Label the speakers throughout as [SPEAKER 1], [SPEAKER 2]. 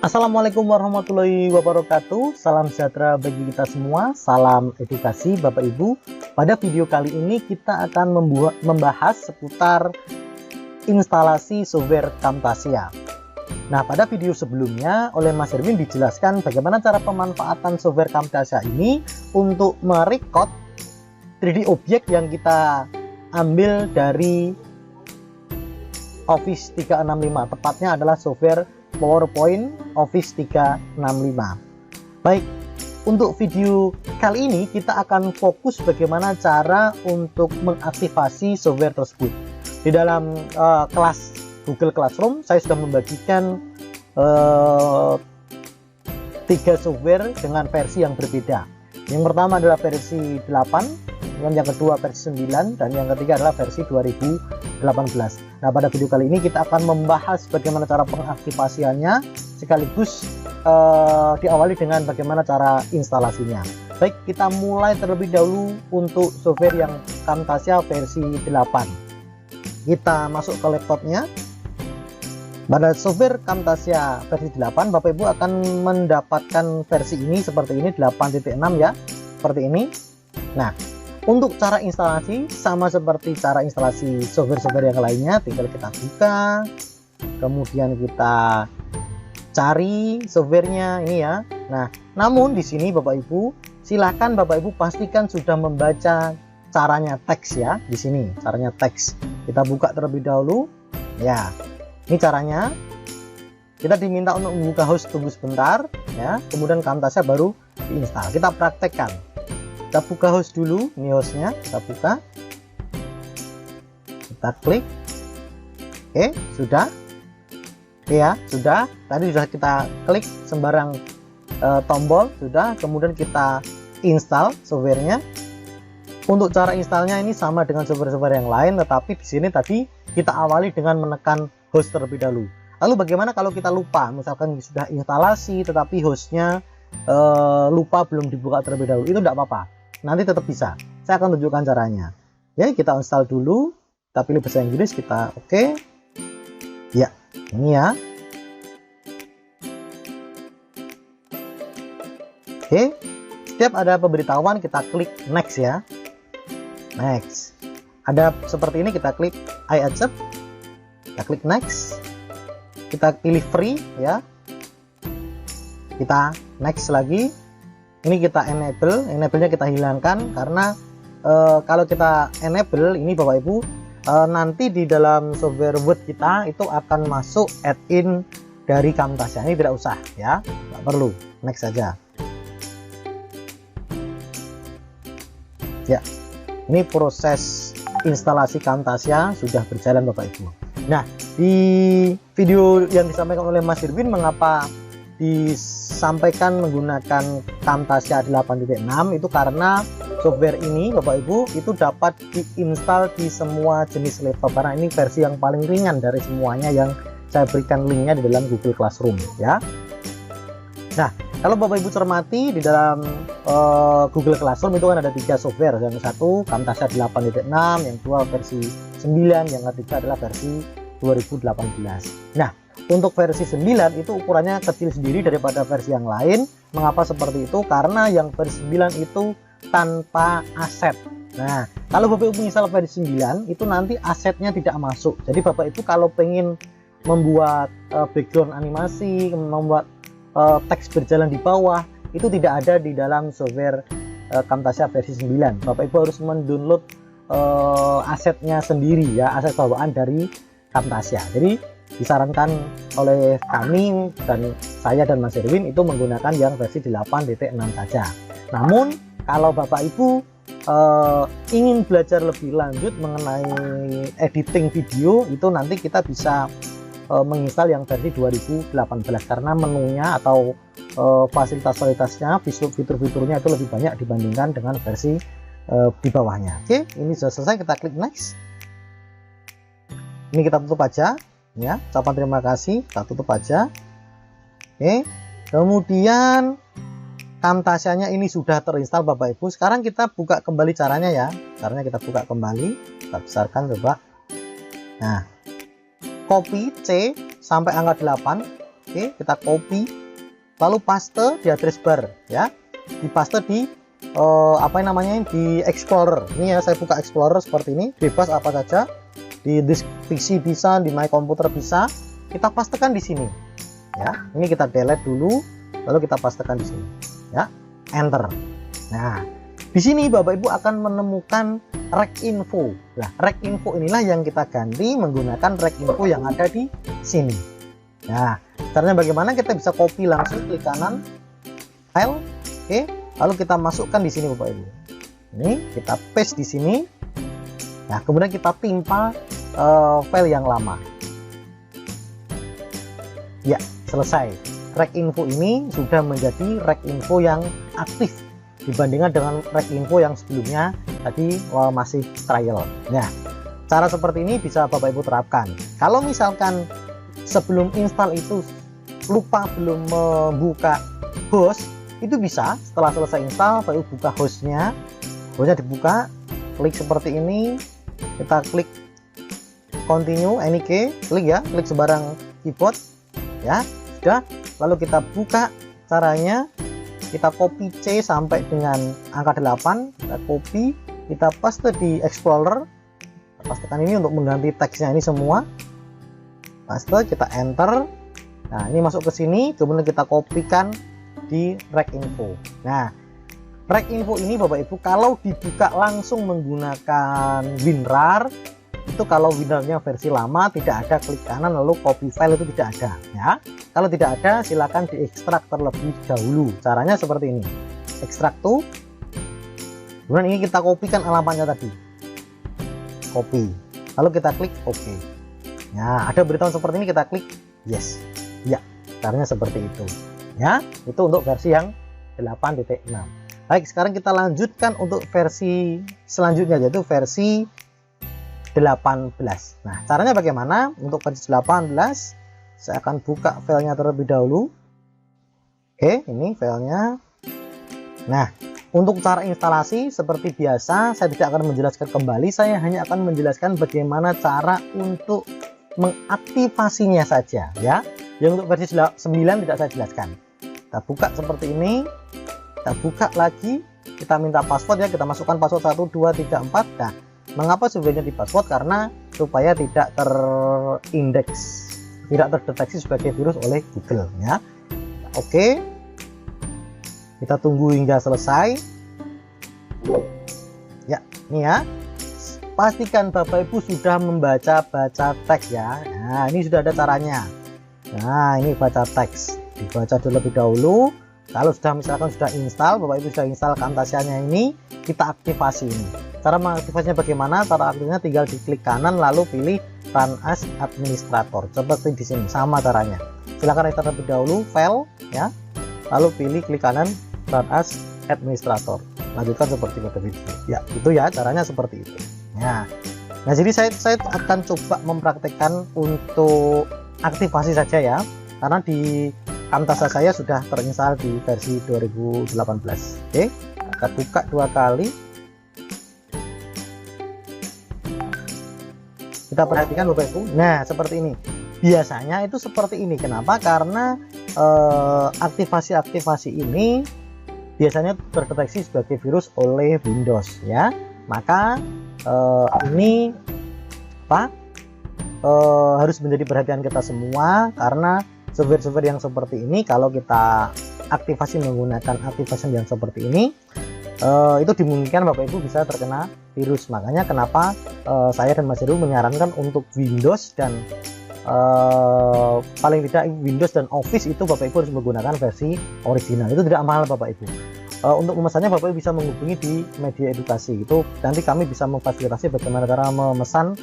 [SPEAKER 1] Assalamualaikum warahmatullahi wabarakatuh. Salam sejahtera bagi kita semua. Salam edukasi Bapak Ibu. Pada video kali ini kita akan membahas seputar instalasi software Camtasia. Nah, pada video sebelumnya oleh Mas Erwin dijelaskan bagaimana cara pemanfaatan software Camtasia ini untuk merekod 3D objek yang kita ambil dari Office 365. Tepatnya adalah software PowerPoint Office 365. Baik, untuk video kali ini kita akan fokus bagaimana cara untuk mengaktifasi software tersebut. Di dalam kelas Google Classroom saya sudah membagikan 3 software dengan versi yang berbeda. Yang pertama adalah versi 8, yang kedua versi 9, dan yang ketiga adalah versi 2018. Nah, pada video kali ini kita akan membahas bagaimana cara pengaktifasiannya, sekaligus diawali dengan bagaimana cara instalasinya. Baik, kita mulai terlebih dahulu untuk software yang Camtasia versi 8. Kita masuk ke laptopnya. Pada software Camtasia versi 8, Bapak Ibu akan mendapatkan versi ini seperti ini, 8.6 ya, seperti ini. Nah, untuk cara instalasi sama seperti cara instalasi software-software yang lainnya, tinggal kita buka, kemudian kita cari softwarenya ini ya. Nah, namun di sini Bapak Ibu, silakan Bapak Ibu pastikan sudah membaca caranya teks ya. Di sini caranya teks. Kita buka terlebih dahulu. Ya, ini caranya. Kita diminta untuk membuka host, tunggu sebentar ya. Kemudian Camtasia baru diinstal. Kita praktekkan. Kita buka host dulu, ini hostnya, kita buka, kita klik. Oke, sudah. Oke ya, sudah. Tadi sudah kita klik sembarang tombol, sudah. Kemudian kita install softwarenya. Untuk cara installnya ini sama dengan software-software yang lain, tetapi di sini tadi kita awali dengan menekan host terlebih dahulu. Lalu bagaimana kalau kita lupa, misalkan sudah instalasi tetapi hostnya lupa belum dibuka terlebih dahulu? Itu tidak apa-apa, nanti tetap bisa. Saya akan tunjukkan caranya. Ya, kita install dulu, kita pilih bahasa Inggris, kita oke. Ya, ini ya. Oke, setiap ada pemberitahuan kita klik next ya. Next. Ada seperti ini, kita klik I accept. Kita klik next. Kita pilih free ya. Kita next lagi. Ini kita enable-nya kita hilangkan karena kalau kita enable ini Bapak Ibu, nanti di dalam software Word kita itu akan masuk add-in dari Camtasia. Ini tidak usah ya, nggak perlu, next saja. Ya, ini proses instalasi Camtasia sudah berjalan Bapak Ibu. Nah, di video yang disampaikan oleh Mas Irwin, mengapa disampaikan menggunakan Camtasia 8.6 itu karena software ini Bapak Ibu itu dapat diinstal di semua jenis laptop, karena ini versi yang paling ringan dari semuanya yang saya berikan linknya di dalam Google Classroom ya. Nah, kalau Bapak Ibu cermati di dalam Google Classroom itu kan ada 3 software. Yang satu Camtasia 8.6, yang kedua versi 9, yang ketiga adalah versi 2018. Nah, untuk versi 9 itu ukurannya kecil sendiri daripada versi yang lain. Mengapa seperti itu? Karena yang versi 9 itu tanpa aset. Nah, kalau Bapak Ibu misal versi 9 itu nanti asetnya tidak masuk. Jadi Bapak Ibu kalau pengen membuat background animasi, membuat teks berjalan di bawah, itu tidak ada di dalam software Camtasia versi 9. Bapak Ibu harus mendownload asetnya sendiri ya, aset bawaan dari Camtasia. Jadi disarankan oleh kami dan saya dan Mas Erwin itu menggunakan yang versi 8.6 saja. Namun kalau Bapak Ibu ingin belajar lebih lanjut mengenai editing video, itu nanti kita bisa menginstal yang versi 2018 karena menunya atau fasilitas-fasilitasnya, fitur-fiturnya itu lebih banyak dibandingkan dengan versi di bawahnya. Oke, ini sudah selesai, kita klik next. Ini kita tutup aja ya, ucapan terima kasih, kita tutup aja. Oke, kemudian Camtasianya ini sudah terinstall Bapak Ibu. Sekarang kita buka kembali caranya ya, caranya kita buka kembali, kita besarkan coba. Nah, copy C sampai angka 8, Oke, kita copy, lalu paste di address bar ya, dipaste di apa namanya, di Explorer. Ini ya, saya buka Explorer seperti ini, bebas apa saja, di disk PC bisa, di my computer bisa. Kita pastekan di sini ya. Ini kita delete dulu, lalu kita pastekan di sini ya, enter. Nah, di sini Bapak Ibu akan menemukan rec info. Nah, rec info inilah yang kita ganti menggunakan rec info yang ada di sini. Nah, caranya bagaimana? Kita bisa copy langsung, klik kanan, file, oke, lalu kita masukkan di sini Bapak Ibu. Ini kita paste di sini. Nah, kemudian kita timpa file yang lama. Ya, selesai. Rec info ini sudah menjadi rec info yang aktif dibandingkan dengan rec info yang sebelumnya tadi masih trial. Nah, cara seperti ini bisa Bapak Ibu terapkan. Kalau misalkan sebelum install itu lupa belum membuka host, itu bisa setelah selesai install Bapak Ibu buka hostnya dibuka, klik seperti ini, kita klik continue any key, klik ya, klik sebarang keyboard ya, sudah. Lalu kita buka, caranya kita copy C sampai dengan angka 8, kita copy, kita paste di Explorer, kita pastekan ini untuk mengganti teksnya ini semua, paste, kita enter. Nah, ini masuk ke sini, kemudian kita kopikan di rec info. Nah, rec info ini Bapak Ibu kalau dibuka langsung menggunakan WinRAR, itu kalau WinRAR-nya versi lama tidak ada klik kanan lalu copy file, itu tidak ada ya. Kalau tidak ada, silakan diekstrak terlebih dahulu. Caranya seperti ini, ekstrak tuh, kemudian ini kita kopikan alamatnya tadi, copy, lalu kita klik OK. Nah, ada beritahu seperti ini, kita klik yes ya. Caranya seperti itu ya. Itu untuk versi yang 8.6. Baik, sekarang kita lanjutkan untuk versi selanjutnya, yaitu versi 18. Nah, caranya bagaimana? Untuk versi 18 saya akan buka filenya terlebih dahulu. Oke, ini filenya. Nah, untuk cara instalasi seperti biasa saya tidak akan menjelaskan kembali, saya hanya akan menjelaskan bagaimana cara untuk mengaktifasinya saja ya. Yang untuk versi 9 tidak saya jelaskan. Kita buka seperti ini, kita buka lagi, kita minta password ya, kita masukkan password 1 2 3 4. Nah, mengapa sebenarnya di password? Karena supaya tidak terindeks, tidak terdeteksi sebagai virus oleh Google ya. Oke, kita tunggu hingga selesai ya. Ini ya, pastikan Bapak Ibu sudah baca teks ya. Nah, ini sudah ada caranya. Nah, ini baca teks, dibaca terlebih dahulu. Kalau sudah misalkan sudah install, Bapak Ibu sudah install Camtasia-nya ini, kita aktifasi ini. Cara mengaktifasinya bagaimana? Cara aktifnya tinggal diklik kanan lalu pilih Run as Administrator. Seperti di sini sama caranya. Silakan restart terlebih dahulu file ya. Lalu pilih klik kanan Run as Administrator. Lanjutkan seperti pada video. Ya, itu ya caranya seperti itu. Ya. Nah, jadi saya akan coba mempraktekkan untuk aktivasi saja ya. Karena di Camtasia saya sudah terinstall di versi 2018. Oke, kita buka 2 kali. Kita perhatikan Bapak Ibu. Nah, seperti ini. Biasanya itu seperti ini. Kenapa? Karena aktivasi ini biasanya terdeteksi sebagai virus oleh Windows ya. Maka ini harus menjadi perhatian kita semua, karena software-software yang seperti ini kalau kita aktivasi menggunakan aktivasi yang seperti ini, itu dimungkinkan Bapak Ibu bisa terkena virus. Makanya kenapa saya dan Mas Heru menyarankan untuk Windows dan paling tidak Windows dan Office itu Bapak Ibu harus menggunakan versi original. Itu tidak mahal Bapak Ibu. Untuk memesannya Bapak Ibu bisa menghubungi di media edukasi. Itu nanti kami bisa memfasilitasi bagaimana cara memesan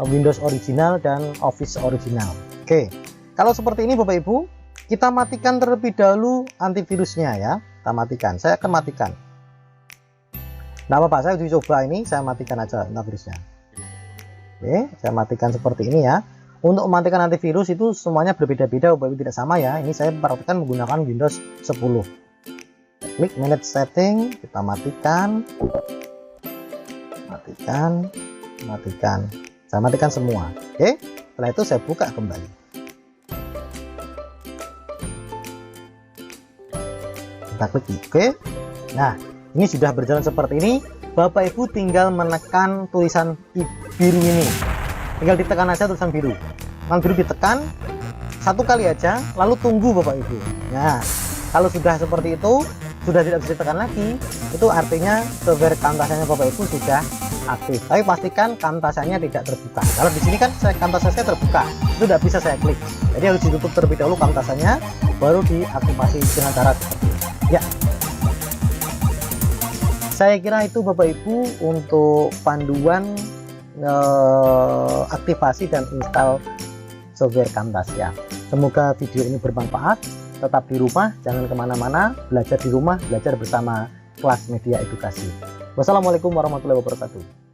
[SPEAKER 1] Windows original dan Office original. Oke, kalau seperti ini Bapak Ibu, kita matikan terlebih dahulu antivirusnya ya. Kita matikan. Saya akan matikan. Nah, apa-apa, saya uji coba ini, saya matikan aja antivirusnya. Oke, saya matikan seperti ini ya. Untuk mematikan antivirus itu semuanya berbeda-beda, Bapak Ibu, tidak sama ya. Ini saya praktekkan menggunakan Windows 10. Klik manage setting, kita matikan. Matikan. Saya matikan semua. Oke, setelah itu saya buka kembali. kita klik oke. Nah, ini sudah berjalan seperti ini. Bapak Ibu tinggal menekan tulisan biru ini, tinggal ditekan aja tulisan biru. Tulisan biru ditekan satu kali aja, lalu tunggu Bapak Ibu. Nah, kalau sudah seperti itu, sudah tidak bisa ditekan lagi, itu artinya software Camtasianya Bapak Ibu sudah aktif. Tapi pastikan Camtasianya tidak terbuka. Kalau di sini kan Camtasia saya terbuka, itu tidak bisa saya klik. Jadi harus ditutup terlebih dahulu Camtasianya, baru diaktifasi dengan cara seperti ini. Ya, saya kira itu Bapak Ibu untuk panduan aktivasi dan install software Camtasia. Semoga video ini bermanfaat. Tetap di rumah, jangan kemana-mana, belajar di rumah, belajar bersama Kelas Media Edukasi. Wassalamualaikum warahmatullahi wabarakatuh.